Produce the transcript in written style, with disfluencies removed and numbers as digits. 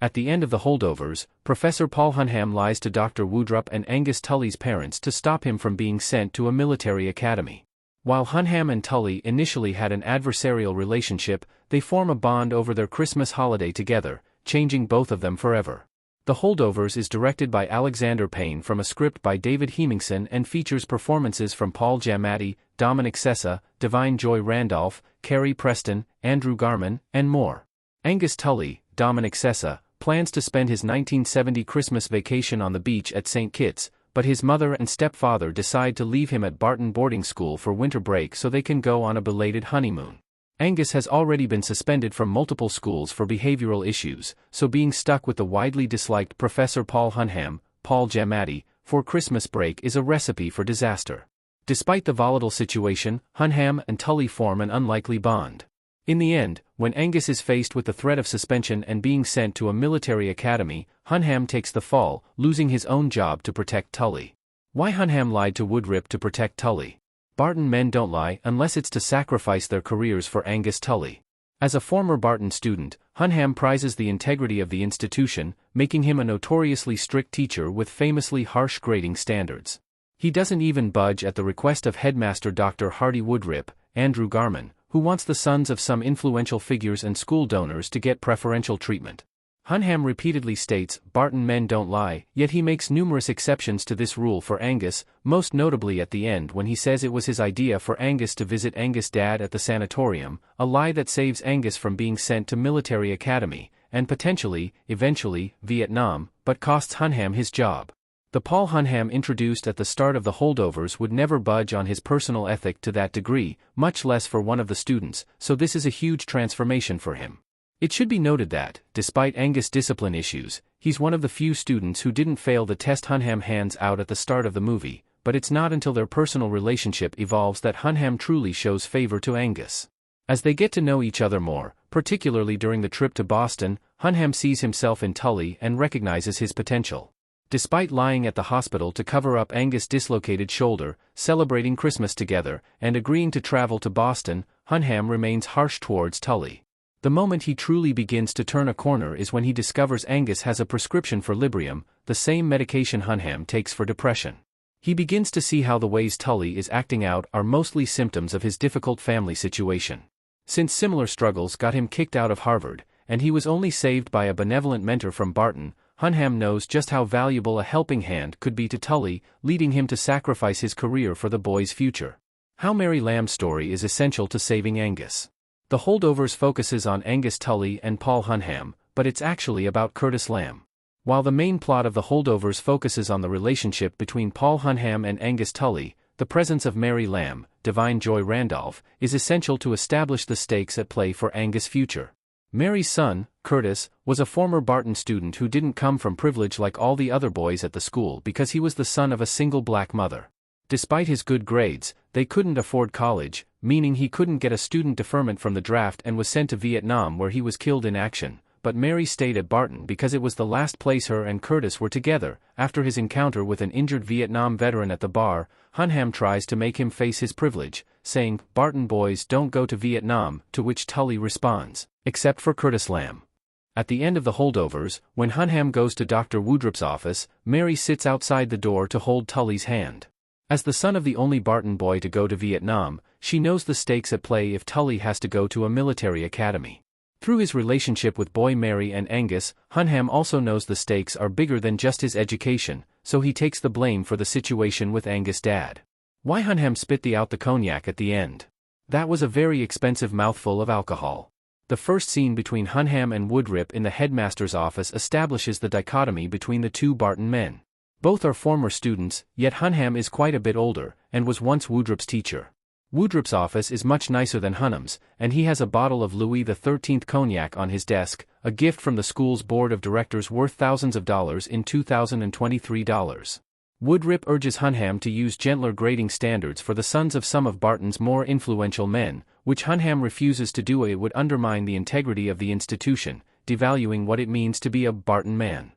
At the end of the Holdovers, Professor Paul Hunham lies to Dr. Woodrup and Angus Tully's parents to stop him from being sent to a military academy. While Hunham and Tully initially had an adversarial relationship, they form a bond over their Christmas holiday together, changing both of them forever. The Holdovers is directed by Alexander Payne from a script by David Hemingson and features performances from Paul Giamatti, Dominic Sessa, Divine Joy Randolph, Carrie Preston, Andrew Garman, and more. Angus Tully, Dominic Sessa, plans to spend his 1970 Christmas vacation on the beach at St. Kitts, but his mother and stepfather decide to leave him at Barton boarding school for winter break so they can go on a belated honeymoon. Angus has already been suspended from multiple schools for behavioral issues, so being stuck with the widely disliked Professor Paul Hunham, Paul Giamatti, for Christmas break is a recipe for disaster. Despite the volatile situation, Hunham and Tully form an unlikely bond. In the end, when Angus is faced with the threat of suspension and being sent to a military academy, Hunham takes the fall, losing his own job to protect Tully. Why Hunham lied to Woodrup to protect Tully? Barton men don't lie unless it's to sacrifice their careers for Angus Tully. As a former Barton student, Hunham prizes the integrity of the institution, making him a notoriously strict teacher with famously harsh grading standards. He doesn't even budge at the request of headmaster Dr. Hardy Woodrup, Andrew Garman, who wants the sons of some influential figures and school donors to get preferential treatment. Hunham repeatedly states, Barton men don't lie, yet he makes numerous exceptions to this rule for Angus, most notably at the end when he says it was his idea for Angus to visit Angus' dad at the sanatorium, a lie that saves Angus from being sent to military academy, and potentially, eventually, Vietnam, but costs Hunham his job. The Paul Hunham introduced at the start of the Holdovers would never budge on his personal ethic to that degree, much less for one of the students, so this is a huge transformation for him. It should be noted that, despite Angus' discipline issues, he's one of the few students who didn't fail the test Hunham hands out at the start of the movie, but it's not until their personal relationship evolves that Hunham truly shows favor to Angus. As they get to know each other more, particularly during the trip to Boston, Hunham sees himself in Tully and recognizes his potential. Despite lying at the hospital to cover up Angus' dislocated shoulder, celebrating Christmas together, and agreeing to travel to Boston, Hunham remains harsh towards Tully. The moment he truly begins to turn a corner is when he discovers Angus has a prescription for Librium, the same medication Hunham takes for depression. He begins to see how the ways Tully is acting out are mostly symptoms of his difficult family situation. Since similar struggles got him kicked out of Harvard, and he was only saved by a benevolent mentor from Barton, Hunham knows just how valuable a helping hand could be to Tully, leading him to sacrifice his career for the boy's future. How Mary Lamb's story is essential to saving Angus. The Holdovers focuses on Angus Tully and Paul Hunham, but it's actually about Curtis Lamb. While the main plot of the Holdovers focuses on the relationship between Paul Hunham and Angus Tully, the presence of Mary Lamb, Divine Joy Randolph, is essential to establish the stakes at play for Angus' future. Mary's son, Curtis, was a former Barton student who didn't come from privilege like all the other boys at the school because he was the son of a single black mother. Despite his good grades, they couldn't afford college, meaning he couldn't get a student deferment from the draft and was sent to Vietnam where he was killed in action, but Mary stayed at Barton because it was the last place her and Curtis were together. After his encounter with an injured Vietnam veteran at the bar, Hunham tries to make him face his privilege, saying, "Barton boys don't go to Vietnam," to which Tully responds, "Except for Curtis Lamb." At the end of the Holdovers, when Hunham goes to Dr. Woodrup's office, Mary sits outside the door to hold Tully's hand. As the son of the only Barton boy to go to Vietnam, she knows the stakes at play if Tully has to go to a military academy. Through his relationship with boy Mary and Angus, Hunham also knows the stakes are bigger than just his education, so he takes the blame for the situation with Angus' dad. Why Hunham spit out the cognac at the end? That was a very expensive mouthful of alcohol. The first scene between Hunham and Woodrup in the headmaster's office establishes the dichotomy between the two Barton men. Both are former students, yet Hunham is quite a bit older, and was once Woodrup's teacher. Woodrup's office is much nicer than Hunham's, and he has a bottle of Louis XIII cognac on his desk, a gift from the school's board of directors worth thousands of dollars in 2023 dollars. Woodrup urges Hunham to use gentler grading standards for the sons of some of Barton's more influential men, which Hunham refuses to do. It would undermine the integrity of the institution, devaluing what it means to be a Barton man.